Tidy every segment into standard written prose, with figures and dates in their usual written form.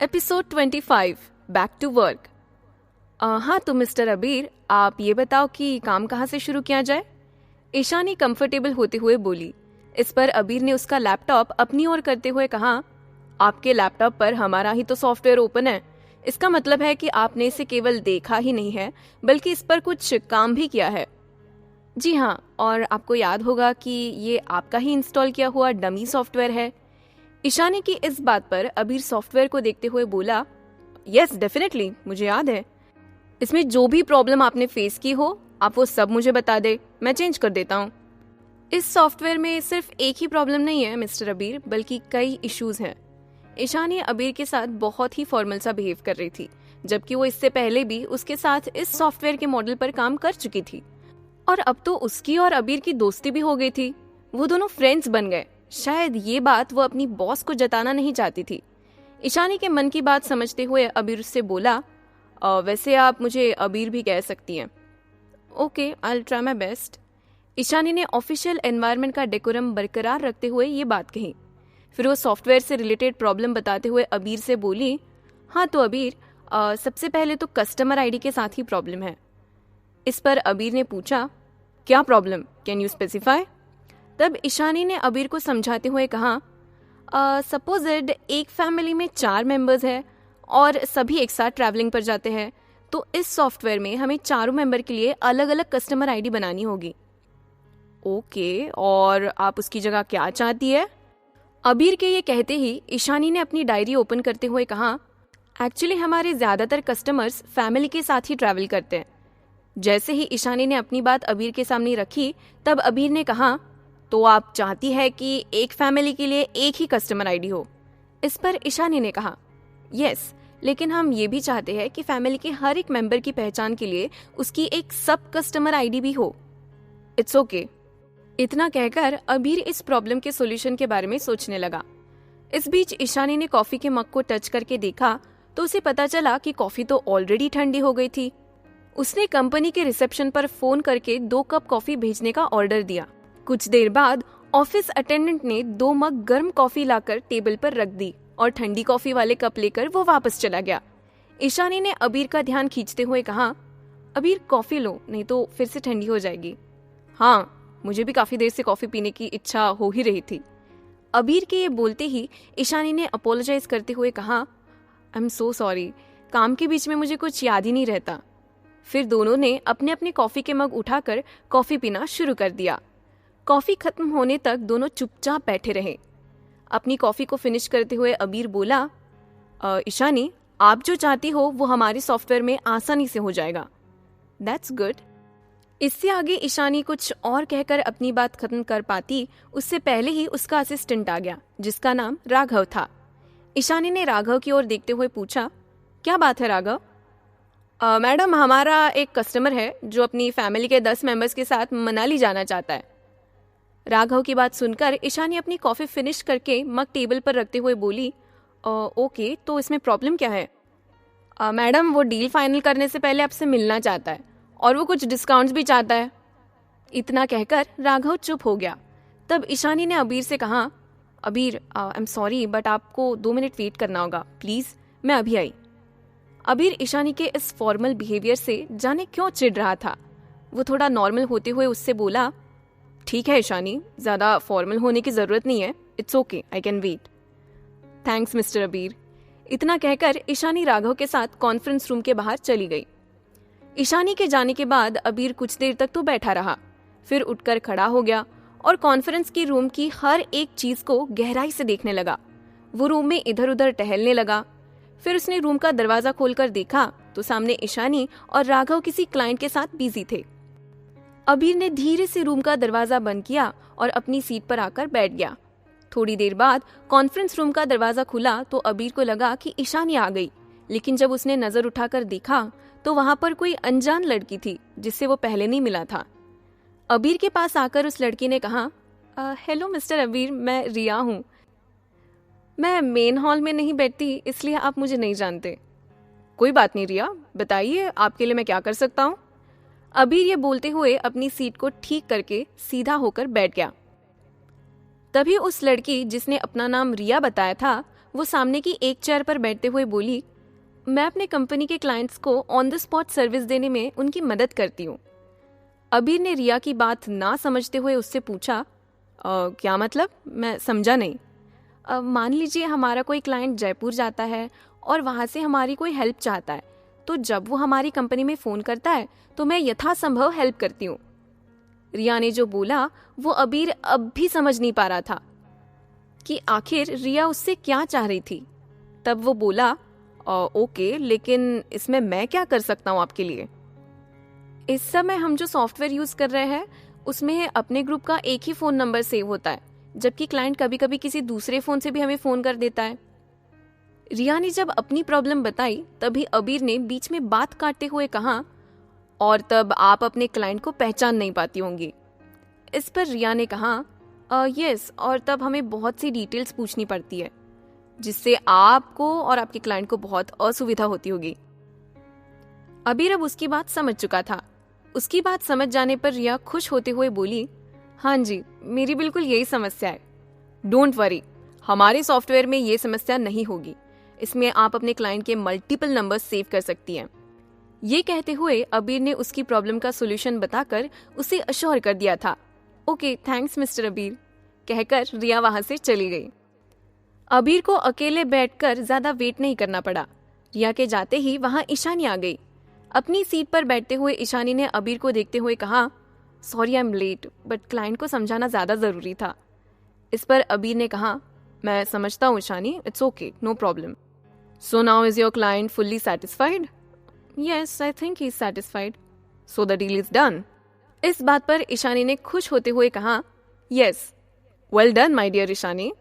Episode 25 back to work. हाँ तो mister अबीर, आप ये बताओ कि काम कहाँ से शुरू किया जाए। ईशानी कंफर्टेबल होते हुए बोली। इस पर अबीर ने उसका लैपटॉप अपनी ओर करते हुए कहा, आपके लैपटॉप पर हमारा ही तो सॉफ्टवेयर ओपन है। इसका मतलब है कि आपने इसे केवल देखा ही नहीं है बल्कि इस पर कुछ काम भी किया है। जी हाँ, और आपको याद होगा कि ये आपका ही इंस्टॉल किया हुआ डमी सॉफ्टवेयर है। ईशानी की इस बात पर अबीर सॉफ्टवेयर को देखते हुए बोला, यस डेफिनेटली, मुझे याद है। इसमें जो भी प्रॉब्लम आपने फेस की हो आप वो सब मुझे बता दे, मैं चेंज कर देता हूँ। इस सॉफ्टवेयर में सिर्फ एक ही प्रॉब्लम नहीं है मिस्टर अबीर, बल्कि कई इश्यूज हैं। ईशानी अबीर के साथ बहुत ही फॉर्मल सा बिहेव कर रही थी, जबकि वो इससे पहले भी उसके साथ इस सॉफ्टवेयर के मॉडल पर काम कर चुकी थी और अब तो उसकी और अबीर की दोस्ती भी हो गई थी। वो दोनों फ्रेंड्स बन गए। शायद ये बात वो अपनी बॉस को जताना नहीं चाहती थी। ईशानी के मन की बात समझते हुए अबीर उससे बोला, वैसे आप मुझे अबीर भी कह सकती हैं। Okay, I will try my best. Ishani ने ऑफिशियल एनवायरनमेंट का डेकोरम बरकरार रखते हुए ये बात कही। फिर वो सॉफ्टवेयर से रिलेटेड प्रॉब्लम बताते हुए अबीर से बोली, हाँ तो अबीर, सबसे पहले तो कस्टमर आईडी के साथ ही प्रॉब्लम है। इस पर अबीर ने पूछा, क्या प्रॉब्लम, कैन यू स्पेसिफाई। तब ईशानी ने अबीर को समझाते हुए कहा, सपोजिड एक फैमिली में 4 मेंबर्स हैं और सभी एक साथ ट्रैवलिंग पर जाते हैं, तो इस सॉफ्टवेयर में हमें चारों मेंबर के लिए अलग अलग कस्टमर आईडी बनानी होगी। ओके, और आप उसकी जगह क्या चाहती है। अबीर के ये कहते ही ईशानी ने अपनी डायरी ओपन करते हुए कहा, एक्चुअली हमारे ज्यादातर कस्टमर्स फैमिली के साथ ही ट्रैवल करते हैं। जैसे ही ईशानी ने अपनी बात अबीर के सामने रखी, तब अबीर ने कहा, तो आप चाहती है कि एक फैमिली के लिए एक ही कस्टमर आईडी हो। इस पर ईशानी ने कहा, यस, लेकिन हम ये भी चाहते हैं कि फैमिली के हर एक मेंबर की पहचान के लिए उसकी एक सब कस्टमर आईडी भी हो। It's okay. इतना कहकर अबीर इस प्रॉब्लम के सॉल्यूशन के बारे में सोचने लगा। इस बीच ईशानी ने कॉफी के मग को टच करके देखा तो उसे पता चला कि कॉफी तो ऑलरेडी ठंडी हो गई थी। उसने कंपनी के रिसेप्शन पर फोन करके 2 कप कॉफी भेजने का ऑर्डर दिया। कुछ देर बाद ऑफिस अटेंडेंट ने 2 मग गर्म कॉफी लाकर टेबल पर रख दी और ठंडी कॉफी वाले कप लेकर वो वापस चला गया। ईशानी ने अबीर का ध्यान खींचते हुए कहा, अबीर कॉफी लो, नहीं तो फिर से ठंडी हो जाएगी। हाँ, मुझे भी काफी देर से कॉफी पीने की इच्छा हो ही रही थी। अबीर के ये बोलते ही ईशानी ने अपोलोजाइज करते हुए कहा, आई एम सो सॉरी, काम के बीच में मुझे कुछ याद ही नहीं रहता। फिर दोनों ने अपने अपने कॉफी के मग उठाकर कॉफी पीना शुरू कर दिया। कॉफी खत्म होने तक दोनों चुपचाप बैठे रहे। अपनी कॉफी को फिनिश करते हुए अबीर बोला, ईशानी, आप जो चाहती हो वो हमारे सॉफ्टवेयर में आसानी से हो जाएगा। That's good. इससे आगे ईशानी कुछ और कहकर अपनी बात खत्म कर पाती उससे पहले ही उसका असिस्टेंट आ गया, जिसका नाम राघव था। ईशानी ने राघव की ओर देखते हुए पूछा, क्या बात है राघव। मैडम, हमारा एक कस्टमर है जो अपनी फैमिली के 10 मेंबर्स के साथ मनाली जाना चाहता है। राघव की बात सुनकर ईशानी अपनी कॉफी फिनिश करके मग टेबल पर रखते हुए बोली, ओके, तो इसमें प्रॉब्लम क्या है। मैडम, वो डील फाइनल करने से पहले आपसे मिलना चाहता है और वो कुछ डिस्काउंट्स भी चाहता है। इतना कहकर राघव चुप हो गया। तब ईशानी ने अबीर से कहा, अबीर, आई एम सॉरी बट आपको 2 मिनट वेट करना होगा, प्लीज, मैं अभी आई। अबीर ईशानी के इस फॉर्मल बिहेवियर से जाने क्यों चिढ़ रहा था। वो थोड़ा नॉर्मल होते हुए उससे बोला, ठीक है ईशानी, ज्यादा फॉर्मल होने की जरूरत नहीं है, it's okay, I can wait. Thanks mister Abir. इतना कहकर ईशानी राघव के साथ कॉन्फ्रेंस रूम के बाहर चली गई। ईशानी के जाने के बाद अबीर कुछ देर तक तो बैठा रहा, फिर उठकर खड़ा हो गया और कॉन्फ्रेंस की रूम की हर एक चीज को गहराई से देखने लगा। वो रूम में इधर उधर टहलने लगा। फिर उसने रूम का दरवाजा खोलकर देखा तो सामने ईशानी और राघव किसी क्लाइंट के साथ बिजी थे। अबीर ने धीरे से रूम का दरवाजा बंद किया और अपनी सीट पर आकर बैठ गया। थोड़ी देर बाद कॉन्फ्रेंस रूम का दरवाजा खुला तो अबीर को लगा कि ईशानी आ गई, लेकिन जब उसने नजर उठाकर देखा तो वहां पर कोई अनजान लड़की थी जिससे वो पहले नहीं मिला था। अबीर के पास आकर उस लड़की ने कहा, हेलो मिस्टर अबीर, मैं रिया हूँ। मैं मेन हॉल में नहीं बैठती, इसलिए आप मुझे नहीं जानते। कोई बात नहीं रिया, बताइए आपके लिए मैं क्या कर सकता हूँ। अबीर ये बोलते हुए अपनी सीट को ठीक करके सीधा होकर बैठ गया। तभी उस लड़की जिसने अपना नाम रिया बताया था वो सामने की एक चेयर पर बैठते हुए बोली, मैं अपने कंपनी के क्लाइंट्स को ऑन द स्पॉट सर्विस देने में उनकी मदद करती हूँ। अबीर ने रिया की बात ना समझते हुए उससे पूछा, क्या मतलब? मैं समझा नहीं। मान लीजिए हमारा कोई क्लाइंट जयपुर जाता है और वहाँ से हमारी कोई हेल्प चाहता है, तो जब वो हमारी कंपनी में फ़ोन करता है तो मैं यथासंभव हेल्प करती हूँ। रिया ने जो बोला वो अबीर अब भी समझ नहीं पा रहा था कि आखिर रिया उससे क्या चाह रही थी। तब वो बोला, ओके, लेकिन इसमें मैं क्या कर सकता हूँ आपके लिए? इस समय हम जो सॉफ्टवेयर यूज़ कर रहे हैं उसमें अपने ग्रुप का एक ही फ़ोन नंबर सेव होता है, जबकि क्लाइंट कभी कभी किसी दूसरे फ़ोन से भी हमें फ़ोन कर देता है। रिया ने जब अपनी प्रॉब्लम बताई तभी अबीर ने बीच में बात काटते हुए कहा, और तब आप अपने क्लाइंट को पहचान नहीं पाती होंगी। इस पर रिया ने कहा, यस, और तब हमें बहुत सी डिटेल्स पूछनी पड़ती है, जिससे आपको और आपके क्लाइंट को बहुत असुविधा होती होगी। अबीर अब उसकी बात समझ चुका था। उसकी बात समझ जाने पर रिया खुश होते हुए बोली, हाँ जी, मेरी बिल्कुल यही समस्या है। डोंट वरी, हमारे सॉफ्टवेयर में ये समस्या नहीं होगी। इसमें आप अपने क्लाइंट के मल्टीपल नंबर्स सेव कर सकती हैं। ये कहते हुए अबीर ने उसकी प्रॉब्लम का सोल्यूशन बताकर उसे अश्योर कर दिया था। ओके, थैंक्स मिस्टर अबीर, कहकर रिया वहां से चली गई। अबीर को अकेले बैठकर ज्यादा वेट नहीं करना पड़ा। रिया के जाते ही वहां ईशानी आ गई। अपनी सीट पर बैठते हुए ईशानी ने अबीर को देखते हुए कहा, sorry I am late, but client को समझाना ज्यादा जरूरी था। इस पर अबीर ने कहा, मैं समझता हूँ Ishani, it's okay, no problem. So now is your client fully satisfied? Yes, I think he is satisfied, so the deal is done. इस बात पर ईशानी ने खुश होते हुए कहा, yes, well done my dear Ishani.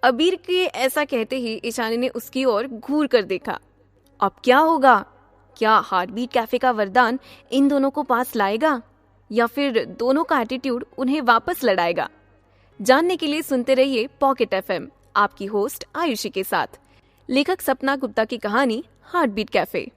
Abir के ऐसा कहते ही ईशानी ने उसकी ओर घूर कर देखा। अब क्या होगा? क्या हार्टबीट कैफे का वरदान इन दोनों को पास लाएगा, या फिर दोनों का एटीट्यूड उन्हें वापस लड़ाएगा? जानने के लिए सुनते रहिए पॉकेट एफएम, आपकी होस्ट आयुषी के साथ। लेखक सपना गुप्ता की कहानी हार्टबीट कैफे।